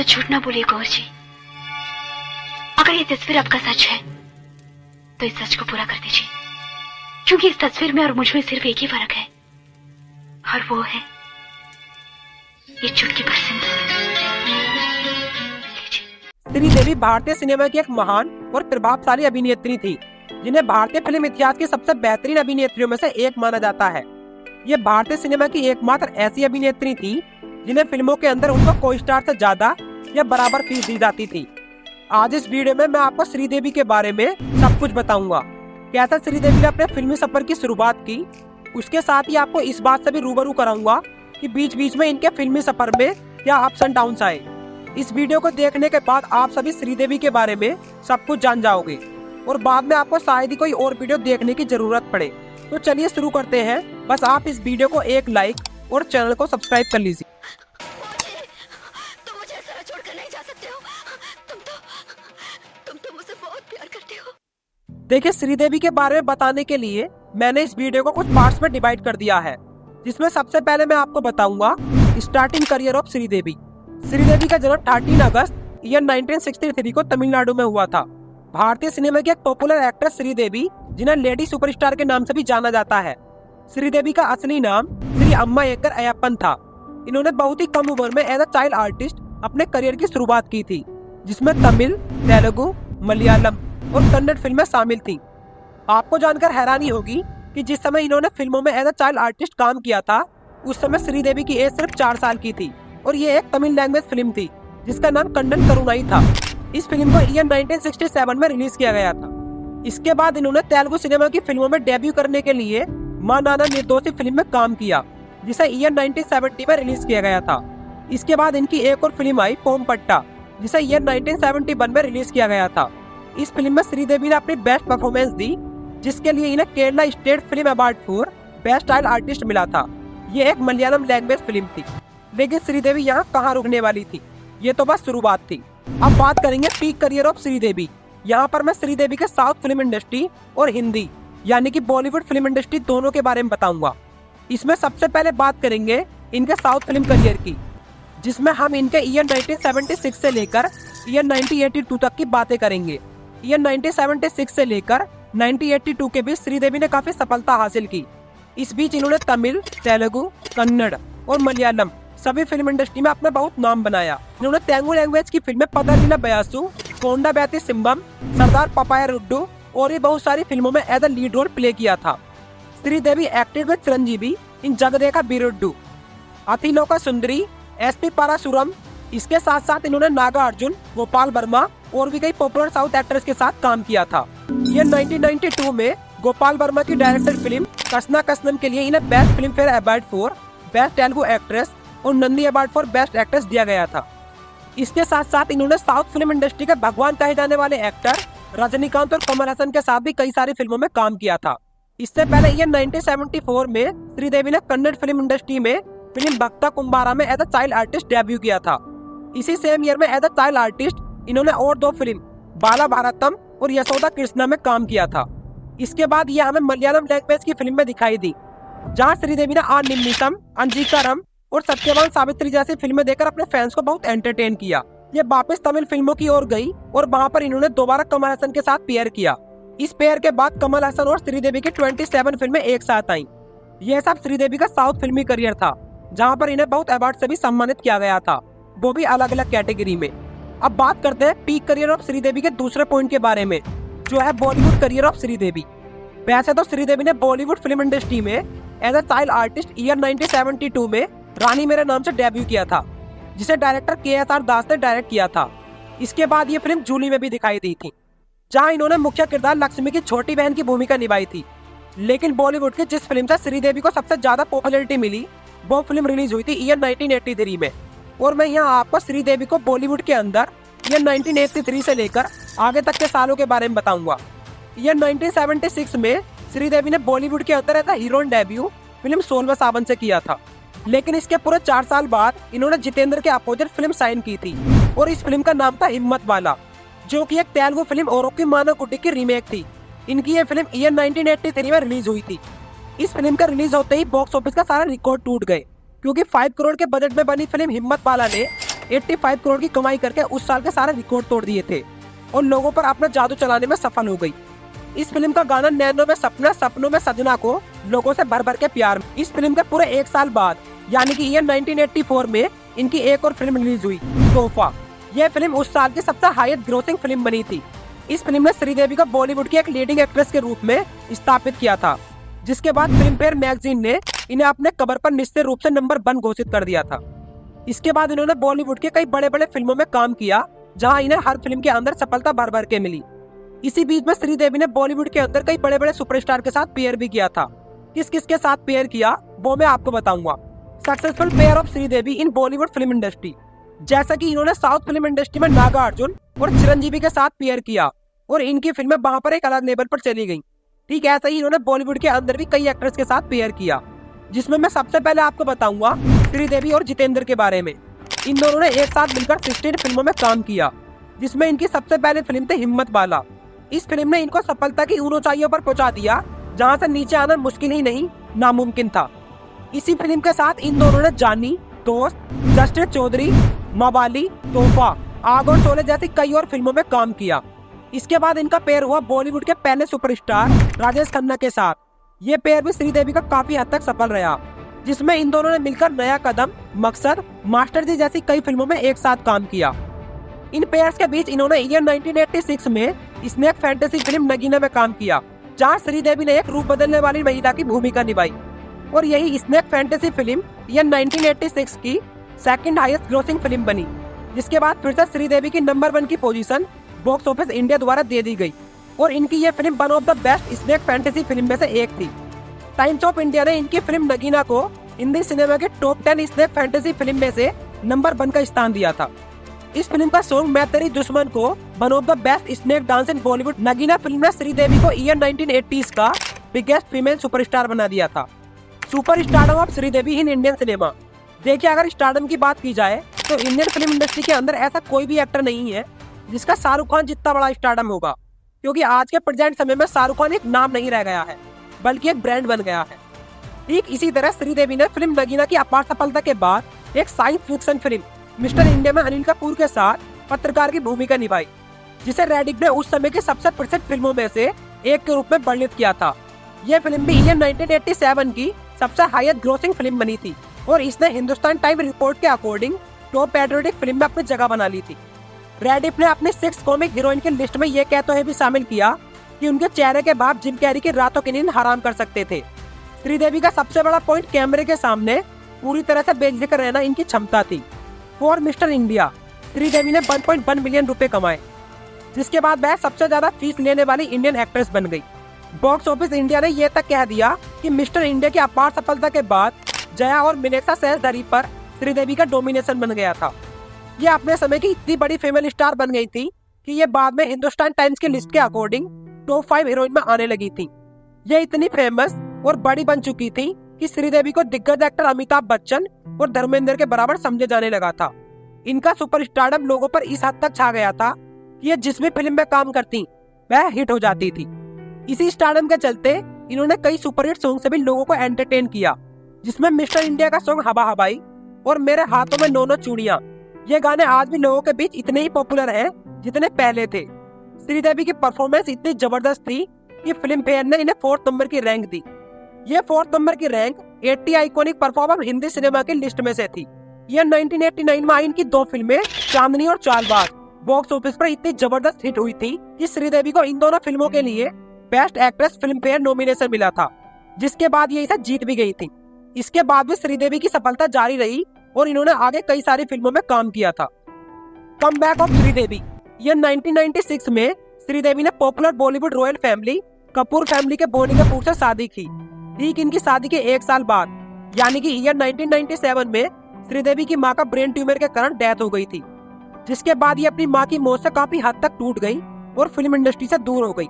मुझसे झूठ ना बोलिए गौर जी। अगर ये तस्वीर आपका सच है तो इस सच को पूरा कर दीजिए, क्योंकि इस तस्वीर में और मुझ में सिर्फ एक ही फर्क है, और वो है ये चुटकी भर सिंदूर। श्रीदेवी भारतीय सिनेमा की एक महान और प्रभावशाली अभिनेत्री थी, जिन्हें भारतीय फिल्म इतिहास की सबसे बेहतरीन अभिनेत्रियों में से एक माना जाता है। ये भारतीय सिनेमा की एकमात्र ऐसी अभिनेत्री थी जिन्हें फिल्मों के अंदर उनको को स्टार से ज्यादा या बराबर फीस दी जाती थी। आज इस वीडियो में मैं आपको श्रीदेवी के बारे में सब कुछ बताऊंगा। कैसे श्रीदेवी ने अपने फिल्मी सफर की शुरुआत की, उसके साथ ही आपको इस बात से भी रूबरू कराऊंगा कि बीच बीच में इनके फिल्मी सफर में क्या अप्स एंड डाउन्स आए। इस वीडियो को देखने के बाद आप सभी श्रीदेवी के बारे में सब कुछ जान जाओगे और बाद में आपको शायद ही कोई और वीडियो देखने की जरूरत पड़े। तो चलिए शुरू करते हैं। बस आप इस वीडियो को एक लाइक और चैनल को सब्सक्राइब कर लीजिए। तुम मुझे ऐसा छोड़कर नहीं जा सकते हो। तुम तो मुझसे बहुत प्यार करते हो। देखिए, श्रीदेवी के बारे में बताने के लिए मैंने इस वीडियो को कुछ पार्ट्स में डिवाइड कर दिया है, जिसमें सबसे पहले मैं आपको बताऊंगा starting career of Sridevi. Sridevi का जन्म 13 अगस्त ईयर 1963 को तमिलनाडु में हुआ था। भारतीय सिनेमा की एक पॉपुलर एक्ट्रेस श्रीदेवी, जिन्हें लेडी सुपरस्टार के नाम से भी जाना जाता है। श्रीदेवी का असली नाम श्री अम्मा एकर अयप्पन था। इन्होंने बहुत ही कम उम्र में एज अ चाइल्ड आर्टिस्ट अपने करियर की शुरुआत की थी, जिसमें तमिल, तेलुगु, मलयालम और कन्नड़ फिल्में शामिल थी। आपको जानकर हैरानी होगी कि जिस समय इन्होंने फिल्मों में एज अ चाइल्ड आर्टिस्ट काम किया था, उस समय श्रीदेवी की एज सिर्फ 4 साल की थी और ये एक तमिल लैंग्वेज फिल्म थी जिसका नाम कन्नन करुणाई था। इस फिल्म को ईयर 1967 में रिलीज किया गया था। इसके बाद इन्होंने तेलुगु सिनेमा की फिल्मों में डेब्यू करने के लिए मां नाना निर्दोषी फिल्म में काम किया, जिसे ईयर 1970 में रिलीज किया गया था। इसके बाद इनकी एक और फिल्म आई पोमपट्टा, जिसे ईयर 1971 में रिलीज किया गया था। इस फिल्म में श्रीदेवी ने अपनी बेस्ट परफॉर्मेंस दी, जिसके लिए इन्हें Kerala state film award for best child artist मिला था। ये एक मलयालम लैंग्वेज फिल्म थी। लेकिन श्रीदेवी यहाँ कहाँ रुकने वाली थी, ये तो बस शुरुआत थी। अब बात करेंगे पीक करियर ऑफ श्रीदेवी। यहाँ पर मैं श्रीदेवी के साउथ फिल्म इंडस्ट्री और हिंदी यानी कि बॉलीवुड फिल्म इंडस्ट्री दोनों के बारे में बताऊंगा। इसमें सबसे पहले बात करेंगे इनके साउथ फिल्म करियर की, जिसमें हम इनके ईयर 1976 से लेकर ईयर 1982 तक की बातें करेंगे। ईयर 1976 से लेकर 1982 के बीच श्रीदेवी ने काफी सफलता हासिल की। इस बीच इन्होंने तमिल, तेलुगु, कन्नड़ और मलयालम सभी फिल्म इंडस्ट्री में अपना बहुत नाम बनाया। इन्होंने तेलुगु लैंग्वेज की फिल्में पदरलीला बयासु, कोंडा बैती सिंबम, सरदार पपाया रुड्डू और भी बहुत सारी फिल्मों में as a lead role play किया था। Sridevi acted with Chiranjeevi in Jagadeka Veerudu, Athiloka Sundari, SP पारासुरम। इसके साथ साथ इन्होंने नागा अर्जुन, गोपाल वर्मा और भी कई पॉपुलर साउथ एक्टर्स के साथ काम किया था। ये 1992 में गोपाल वर्मा की डायरेक्टेड फिल्म कसना कसनम के लिए इन्हें best Filmfare award for best Telugu actress और Nandi award for best actress दिया गया था। इसके साथ साथ इन्होंने साउथ फिल्म इंडस्ट्री के भगवान कहे जाने वाले एक्टर रजनीकांत और कमल हसन के साथ भी कई सारी फिल्मों में काम किया था। इससे पहले ईयर 1974 में श्रीदेवी ने कन्नड़ फिल्म इंडस्ट्री में फिल्म भक्ता कुंबारा में as a child artist debut किया था। इसी सेम ईयर में एज अ चाइल्ड आर्टिस्ट इन्होंने और 2 फिल्म बाला भारतम और यशोदा कृष्णा में काम किया था। इसके बाद ये हमें मलयालम लैंग्वेज की फिल्म में दिखाई दी, जहाँ श्रीदेवी ने आ निम्मितम, अंजीकारम और सत्यवान सावित्री जैसी फिल्में देकर अपने फैंस को बहुत एंटरटेन किया। ये वापस तमिल फिल्मों की ओर गई और वहाँ पर इन्होंने दोबारा कमल हसन के साथ पेयर किया। इस पेयर के बाद कमल हसन और श्रीदेवी की 27 फिल्में एक साथ आईं। यह सब श्रीदेवी का साउथ फिल्मी करियर था, जहाँ पर इन्हें बहुत अवार्ड से भी सम्मानित किया गया था, वो भी अलग अलग कैटेगरी में। अब बात करते हैं पीक करियर ऑफ श्रीदेवी के दूसरे पॉइंट के बारे में, जो है बॉलीवुड करियर ऑफ श्रीदेवी। वैसे तो श्रीदेवी ने बॉलीवुड फिल्म इंडस्ट्री में as a child artist year 1972 में रानी मेरे नाम से डेब्यू किया था, जिसे डायरेक्टर KSR दास ने डायरेक्ट किया था। इसके बाद ये फिल्म जूली में भी दिखाई दी थी, जहां इन्होंने मुख्य किरदार लक्ष्मी की छोटी बहन की भूमिका निभाई थी। लेकिन बॉलीवुड की जिस फिल्म से श्रीदेवी को सबसे ज्यादा पॉपुलैरिटी मिली, वो फिल्म रिलीज हुई थी ईयर 1983 में। और मैं यहाँ आपको श्रीदेवी को बॉलीवुड के अंदर ईयर 1983 से लेकर आगे तक के सालों के बारे में बताऊंगा। ईयर 1976 में श्रीदेवी ने बॉलीवुड के अंदर as a heroine debut film 16वें सावन से किया था। लेकिन इसके पूरे 4 साल बाद इन्होंने जितेंद्र के अपोजिट फिल्म साइन की थी और इस फिल्म का नाम था हिम्मत वाला, जो कि एक तेलुगु फिल्म ओरोकी माना कुटी की रीमेक थी। इनकी ये फिल्म ईयर 1983 में रिलीज हुई थी। इस फिल्म का रिलीज होते ही बॉक्स ऑफिस का सारा रिकॉर्ड टूट गए, क्योंकि 5 करोड़ के बजट में बनी फिल्म हिम्मत वाला ने 85 करोड़ की कमाई करके उस साल के सारे रिकॉर्ड तोड़ दिए थे और लोगों पर अपना जादू चलाने में सफल हो गई। इस फिल्म का गाना नैनों में सपना सपनों में सजना को लोगों से भर भर के प्यार। इस फिल्म के पूरे 1 साल बाद यानी कि ईयर 1984 में इनकी एक और फिल्म रिलीज हुई, तोहफा। यह फिल्म उस साल की सबसे हाईएस्ट ग्रोसिंग फिल्म बनी थी। इस फिल्म ने श्रीदेवी को बॉलीवुड की एक लीडिंग एक्ट्रेस के रूप में स्थापित किया था, जिसके बाद फिल्म फेयर मैगजीन ने इन्हें अपने कवर पर निश्चित रूप से नंबर 1 घोषित कर दिया था। इसके बाद इन्होंने बॉलीवुड के कई बड़े बड़े फिल्मों में काम किया, जहां इन्हें हर फिल्म के अंदर सफलता भर भर के मिली। इसी बीच में श्रीदेवी ने बॉलीवुड के अंदर कई बड़े बड़े सुपरस्टार के साथ पेयर भी किया था। किस किस के साथ पेयर किया वो मैं आपको बताऊंगा। Successful pair of Sridevi in Bollywood film industry, जैसा कि इन्होंने साउथ फिल्म इंडस्ट्री में नागार्जुन और चिरंजीवी के साथ पेयर किया और इनकी फिल्में वहां पर एक अलग लेवल पर चली गई। ठीक ऐसा ही इन्होंने बॉलीवुड के अंदर भी कई एक्ट्रेस के साथ पेयर किया, जिसमें मैं सबसे पहले आपको बताऊंगा श्रीदेवी और जितेंद्र के बारे में। इन दोनों ने एक साथ मिलकर 16 फिल्मों में काम किया, जिसमें इनकी सबसे पहले फिल्म थी हिम्मत वाला। इस फिल्म ने इनको सफलता की उन ऊंचाइयों पर पहुंचा दिया जहां से नीचे आना मुश्किल ही नहीं नामुमकिन था। इसी फिल्म के साथ इन दोनों ने जानी, दोस्त, जस्टिस चौधरी, मवाली, तोहफा, आग और शोले जैसी कई और फिल्मों में काम किया। इसके बाद इनका पेयर हुआ बॉलीवुड के पहले सुपरस्टार राजेश खन्ना के साथ। ये पेयर भी श्रीदेवी का काफी हद तक सफल रहा, जिसमें इन दोनों ने मिलकर नया कदम, मकसद, मास्टर जी जैसी कई फिल्मों में एक साथ काम किया। इन पेयर्स के बीच इन्होंने ईयर 1986 में स्नेक फैंटेसी फिल्म नगीना में काम किया, जहां श्रीदेवी ने एक रूप बदलने वाली महिला की भूमिका निभाई और यही स्नेक फैंटेसी फिल्म ईयर 1986 की सेकंड हाईएस्ट ग्रोसिंग फिल्म बनी, जिसके बाद फिर से श्रीदेवी की नंबर 1 की पोजीशन बॉक्स ऑफिस इंडिया द्वारा दे दी गई और इनकी ये film one of the best snake fantasy film में से एक थी। टाइम्स ऑफ इंडिया ने इनकी फिल्म नगीना को हिंदी सिनेमा के टॉप 10 स्नेक फैंटेसी फिल्म में से नंबर 1 का स्थान दिया था। इस फिल्म का सॉन्ग मैं तेरी दुश्मन को one of the best snake dance in Bollywood. Nagina film ने श्रीदेवी को ईयर 1980s का बिगेस्ट फीमेल सुपरस्टार बना दिया था। Super stardom of Sridevi in Indian cinema. देखिए, अगर स्टारडम की बात की जाए तो इंडियन फिल्म इंडस्ट्री के अंदर ऐसा कोई भी एक्टर नहीं है जिसका शाहरुख खान जितना बड़ा स्टारडम होगा, क्योंकि आज के प्रेजेंट समय में शाहरुख खान एक नाम नहीं रह गया है बल्कि एक ब्रांड बन गया है। ठीक इसी तरह श्रीदेवी ने फिल्म नगीना की अपार सफलता के बाद एक science fiction film mister India में अनिल कपूर के साथ पत्रकार की भूमिका निभाई, जिसे रेडिक ने उस समय की सबसे प्रसिद्ध फिल्मों में से एक के रूप में वर्णित किया था। यह फिल्म भी ईयर 1987 की सबसे हाईएस्ट ग्रोसिंग फिल्म बनी थी और इसने हिंदुस्तान टाइम रिपोर्ट के अकॉर्डिंग टॉप पैट्रियोटिक फिल्म में अपनी जगह बना ली थी। रेडिफ ने अपनी 6 कॉमिक हीरोइन की लिस्ट में यह कहते हुए भी शामिल किया कि उनके चेहरे के भाव जिम कैरी की रातों की नींद हराम कर सकते थे। श्रीदेवी का सबसे बड़ा पॉइंट कैमरे के सामने पूरी तरह से बेझिझक रहना इनकी क्षमता थी। फॉर मिस्टर इंडिया श्रीदेवी ने 1.1 मिलियन रुपए कमाए, जिसके बाद वह सबसे ज्यादा फीस लेने वाली इंडियन एक्ट्रेस बन गई। बॉक्स ऑफिस इंडिया ने यह तक कह दिया कि मिस्टर इंडिया की अपार सफलता के बाद जया और मिनेक्षा सेल्सधरी पर श्रीदेवी का डोमिनेशन बन गया था। ये अपने समय की इतनी बड़ी फीमेल स्टार बन गई थी कि ये बाद में हिंदुस्तान टाइम्स की लिस्ट के अकॉर्डिंग टॉप 5 हीरोइन में आने लगी थी। ये इतनी फेमस और बड़ी बन चुकी थी कि श्रीदेवी को दिग्गज एक्टर अमिताभ बच्चन और धर्मेंद्र के बराबर समझे जाने लगा था। इनका सुपरस्टारडम लोगों पर इस हद तक छा गया था कि ये जिस भी फिल्म में काम करती वह हिट हो जाती थी। इसी स्टारडम के चलते इन्होंने कई सुपरहिट सॉन्ग से भी लोगों को एंटरटेन किया, जिसमें मिस्टर इंडिया का सॉन्ग हवा हवाई और मेरे हाथों में नौ चूड़ियां। ये गाने आज भी लोगों के बीच इतने ही पॉपुलर हैं जितने पहले थे। श्रीदेवी की परफॉर्मेंस इतनी जबरदस्त थी कि फिल्म फेयर ने इन्हें 4th नंबर की रैंक दी। ये 4th नंबर की rank 80 iconic performer Hindi cinema की लिस्ट में से थी। ये 1989 में आई इनकी 2 फिल्में चांदनी और चालबाज बॉक्स ऑफिस पर इतनी जबरदस्त हिट हुई थी कि श्रीदेवी को इन दोनों फिल्मों के लिए best actress film fair nomination मिला था, जिसके बाद ये इसे जीत भी गई थी। इसके बाद भी श्रीदेवी की सफलता जारी रही और इन्होंने आगे कई सारी फिल्मों में काम किया था। Come back of Sridevi. ये 1996 में श्रीदेवी ने popular Bollywood royal family Kapoor family के बोनी कपूर से शादी की। ठीक इनकी शादी के 1 साल बाद यानी कि ईयर 1997 में श्रीदेवी की मां का ब्रेन ट्यूमर के कारण डेथ हो गई थी, जिसके बाद ये अपनी मां की मौत से काफी हद तक टूट गई और फिल्म इंडस्ट्री से दूर हो गई।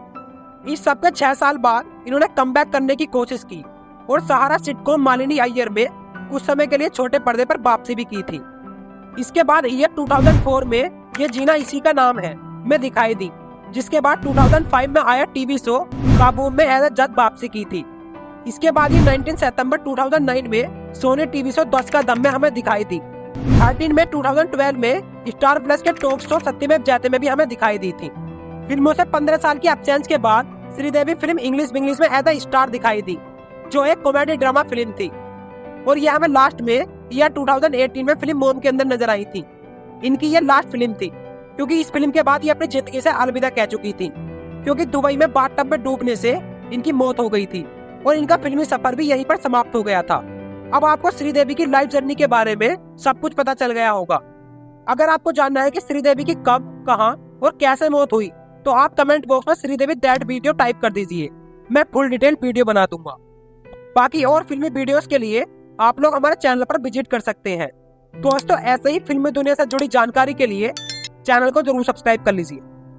इस सब के 6 साल बाद इन्होंने कमबैक करने की कोशिश की और सहारा सिटकॉम मालिनी अय्यर में कुछ समय के लिए छोटे पर्दे पर वापसी भी की थी। इसके बाद ईयर 2004 में ये जीना इसी का नाम है में दिखाई दी, जिसके बाद 2005 में आया टीवी शो काबूम में एज अ जज वापसी की थी। इसके बाद ये 19 सितंबर 2009 में सोनी टीवी शो 10 का दम में हमें दिखाई थी, 13 में 2012 में स्टार प्लस के टॉक शो सत्यमेव जयते में भी हमें दिखाई दी थी। फिल्मों से 15 साल की एब्सेंस के बाद श्रीदेवी फिल्म इंग्लिश में एज अ स्टार दिखाई दी, जो एक कॉमेडी ड्रामा फिल्म थी, और यह हमें लास्ट में ईयर 2018 में फिल्म मॉम के अंदर नजर आई थी। इनकी ये लास्ट फिल्म थी, क्योंकि इस फिल्म के बाद ये अपनी जिंदगी से अलविदा कह चुकी थी, क्योंकि दुबई में बाथटब में डूबने से इनकी मौत हो गई थी और इनका फिल्मी सफर भी यहीं पर समाप्त हो गया था। अब आपको श्रीदेवी की लाइफ जर्नी के बारे में सब कुछ पता चल गया होगा। अगर आपको जानना है कि श्रीदेवी की कब, कहां और कैसे मौत हुई, तो आप कमेंट बॉक्स में श्रीदेवी दैट वीडियो टाइप कर दीजिए, मैं फुल डिटेल वीडियो बना दूंगा। बाकी और फिल्मी वीडियोस के लिए आप लोग हमारे चैनल पर विजिट कर सकते हैं। दोस्तों, ऐसे ही फिल्मी दुनिया से जुड़ी जानकारी के लिए चैनल को जरूर सब्सक्राइब कर लीजिए।